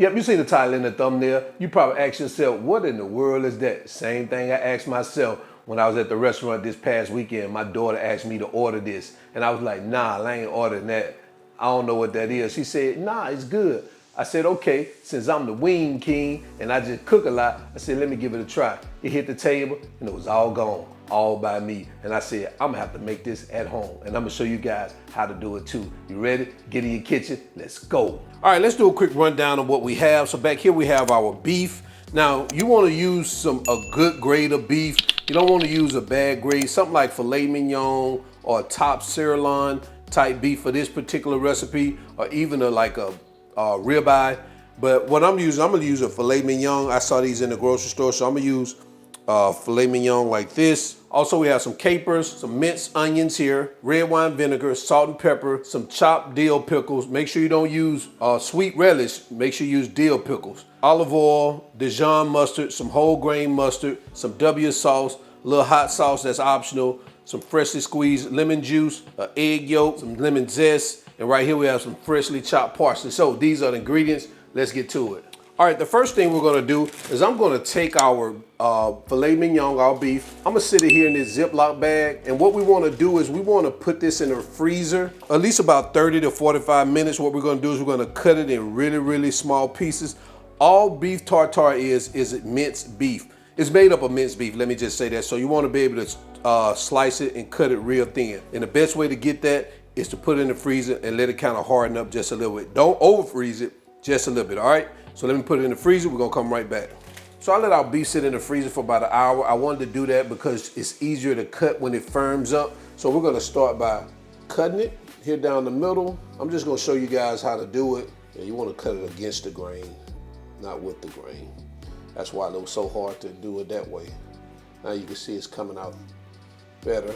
Yep, you seen the title in the thumbnail. You probably ask yourself, what in the world is that? Same thing I asked myself when I was at the restaurant this past weekend. My daughter asked me to order this. And I was like, nah, I ain't ordering that. I don't know what that is. She said, nah, it's good. I said, okay, since I'm the wing king and I just cook a lot, I said, let me give it a try. It hit the table and it was all gone, all by me. And I said, I'm gonna have to make this at home. And I'm gonna show you guys how to do it too. You ready? Get in your kitchen, let's go. All right, let's do a quick rundown of what we have. So back here we have our beef. Now, you wanna use a good grade of beef. You don't wanna use a bad grade, something like Filet Mignon or a top Sirloin type beef for this particular recipe, or even like a ribeye. But what I'm gonna use a Filet Mignon. I saw these in the grocery store, so I'm gonna use Filet Mignon like this. Also, we have some capers, some minced onions here, red wine vinegar, salt and pepper, some chopped dill pickles. Make sure you don't use sweet relish. Make sure you use dill pickles. Olive oil, Dijon mustard, some whole grain mustard, some W sauce, a little hot sauce that's optional, some freshly squeezed lemon juice, an egg yolk, some lemon zest, and right here we have some freshly chopped parsley. So these are the ingredients. Let's get to it. All right, the first thing we're gonna do is I'm gonna take our filet mignon, our beef. I'm gonna sit it here in this Ziploc bag. And what we wanna do is we wanna put this in the freezer, at least about 30 to 45 minutes. What we're gonna do is we're gonna cut it in really, really small pieces. All beef tartare is minced beef. It's made up of minced beef, let me just say that. So you wanna be able to slice it and cut it real thin. And the best way to get that is to put it in the freezer and let it kind of harden up just a little bit. Don't over freeze it, just a little bit, all right? So let me put it in the freezer, we're gonna come right back. So I let our beef sit in the freezer for about an hour. I wanted to do that because it's easier to cut when it firms up. So we're gonna start by cutting it here down the middle. I'm just gonna show you guys how to do it. Yeah, you wanna cut it against the grain, not with the grain. That's why it looks so hard to do it that way. Now you can see it's coming out better.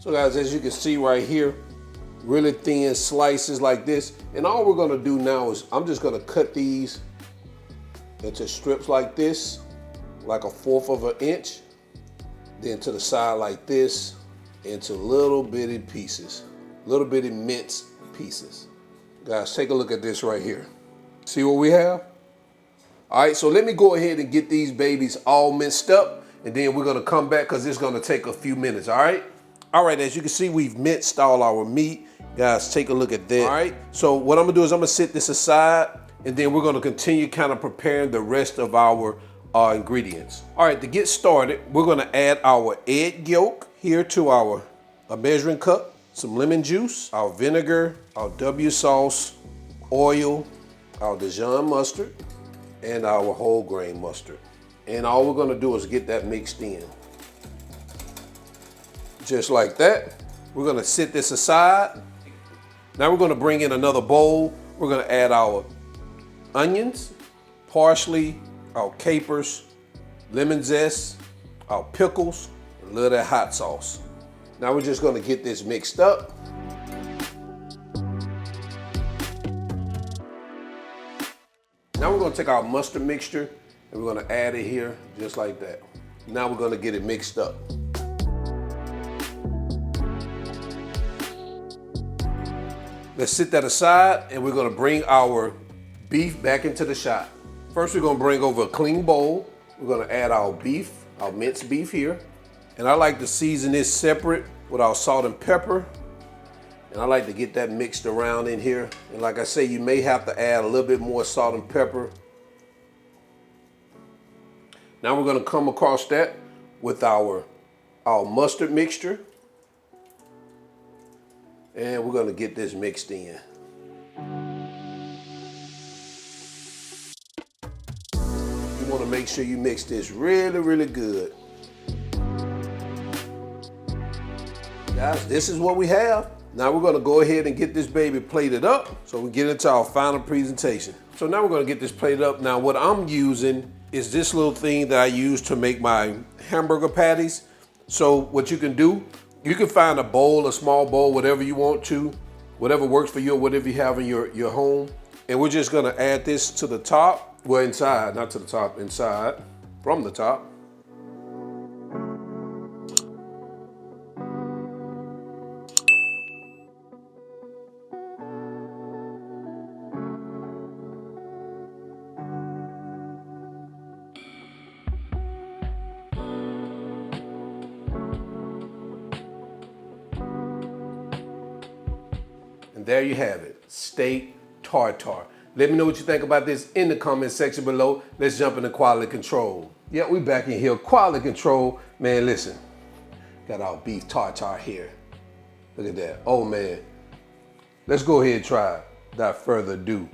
So guys, as you can see right here, really thin slices like this. And all we're gonna do now is I'm just gonna cut these into strips like this, like 1/4 of an inch, then to the side like this, into little bitty pieces, little bitty minced pieces. Guys, take a look at this right here. See what we have? All right, so let me go ahead and get these babies all minced up, and then we're gonna come back because it's gonna take a few minutes, all right? All right, as you can see, we've minced all our meat. Guys, take a look at that. All right, so what I'm gonna do is I'm gonna set this aside, and then we're gonna continue kind of preparing the rest of our ingredients. All right, to get started, we're gonna add our egg yolk here to our measuring cup, some lemon juice, our vinegar, our W sauce, oil, our Dijon mustard, and our whole grain mustard. And all we're gonna do is get that mixed in. Just like that. We're gonna set this aside. Now we're gonna bring in another bowl. We're gonna add our onions, parsley, our capers, lemon zest, our pickles, and a little of that hot sauce. Now we're just gonna get this mixed up. Now we're gonna take our mustard mixture and we're gonna add it here just like that. Now we're gonna get it mixed up. Let's set that aside and we're gonna bring our beef back into the shot. First, we're gonna bring over a clean bowl. We're gonna add our beef, our minced beef here. And I like to season this separate with our salt and pepper. And I like to get that mixed around in here. And like I say, you may have to add a little bit more salt and pepper. Now we're gonna come across that with our mustard mixture. And we're gonna get this mixed in. You wanna make sure you mix this really, really good. Guys, this is what we have. Now we're gonna go ahead and get this baby plated up so we get into our final presentation. So now we're gonna get this plated up. Now what I'm using is this little thing that I use to make my hamburger patties. So what you can do, you can find a bowl, a small bowl, whatever you want to, whatever works for you or whatever you have in your home. And we're just gonna add this to the top, well inside, not to the top, inside, from the top. And there you have it, steak tartare. Let me know what you think about this in the comment section below. Let's jump into quality control. Yeah, we back in here. Quality control, man, listen. Got our beef tartare here. Look at that. Oh, man. Let's go ahead and try it without further ado.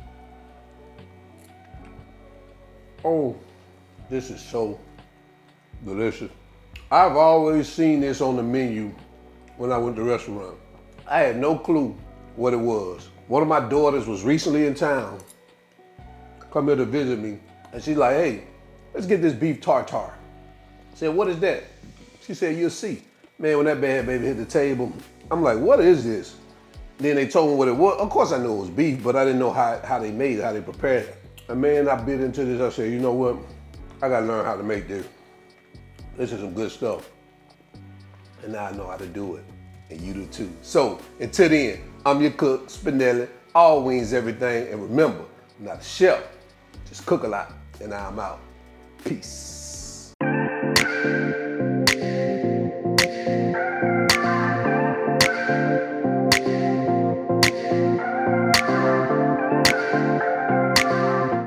Oh, this is so delicious. I've always seen this on the menu when I went to the restaurant. I had no clue what it was. One of my daughters was recently in town, come here to visit me, and she's like, hey, let's get this beef tartare. I said, what is that? She said, you'll see. Man, when that bad baby hit the table, I'm like, what is this? Then they told me what it was. Of course I knew it was beef, but I didn't know how they made it, how they prepared it. And man, I bit into this, I said, you know what? I gotta learn how to make this. This is some good stuff. And now I know how to do it. And you do too. So, until then, I'm your cook, Spinelli, all wings, everything. And remember, I'm not a chef, just cook a lot. And I'm out. Peace.